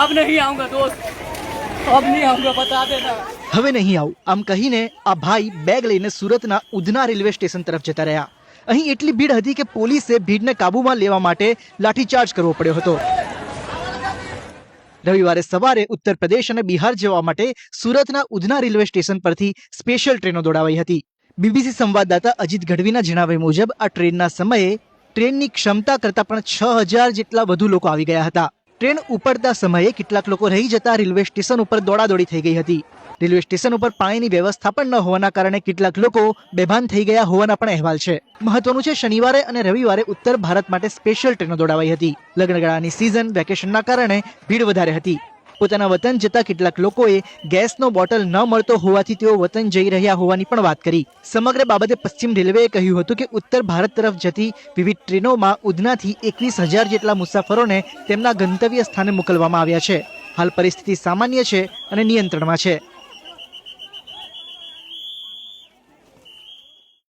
अब नहीं आऊंगा दोस्त, अब नहीं आऊंगा, बता देना। હવે નહીં આવું આમ કહીને આ ભાઈ બેગ લઈને સુરતના ઉધના રેલવે સ્ટેશન તરફ જતા રહ્યા. અહીં એટલી ભીડ હતી કે પોલીસે ભીડને કાબૂમાં લેવા માટે લાઠીચાર્જ કરવો પડ્યો હતો. રવિવારે સવારે ઉત્તર પ્રદેશ અને બિહાર જવા માટે સુરતના ઉધના રેલવે સ્ટેશન પરથી સ્પેશિયલ ટ્રેનો દોડાવાઈ હતી. બીબીસી સંવાદદાતા અજીત ગઢવીના જણાવ્યા મુજબ આ ટ્રેનના સમયે ટ્રેનની ક્ષમતા કરતાં પણ 6000 જેટલા વધુ લોકો આવી ગયા હતા. ટ્રેન ઉપડતા સમયે કેટલાક લોકો રહી જતા રેલવે સ્ટેશન ઉપર દોડાદોડી થઈ ગઈ હતી. રેલવે સ્ટેશન ઉપર પાણીની વ્યવસ્થા પણ ન હોવાના કારણે કેટલાક લોકો બેભાન થઈ ગયા હોવાના પણ અહેવાલ છે. મહત્વનું છે, શનિવારે અને રવિવારે ઉત્તર ભારત માટે સ્પેશિયલ ટ્રેનો દોડાવાઈ હતી. લગ્નગાળાની સિઝન વેકેશનના કારણે ભીડ વધારે હતી. પોતાના વતન જતા કેટલાક લોકોએ ગેસનો બોટલ ન મળતો હોવાથી તેઓ વતન જઈ રહ્યા હોવાની પણ વાત કરી. સમગ્ર બાબતે પશ્ચિમ રેલવેએ કહ્યું હતું કે ઉત્તર ભારત તરફ જતી વિવિધ ટ્રેનોમાં ઉધનાથી 21,000 જેટલા મુસાફરોને તેમના ગંતવ્ય સ્થાને મોકલવામાં આવ્યા છે. હાલ પરિસ્થિતિ સામાન્ય છે અને નિયંત્રણમાં છે.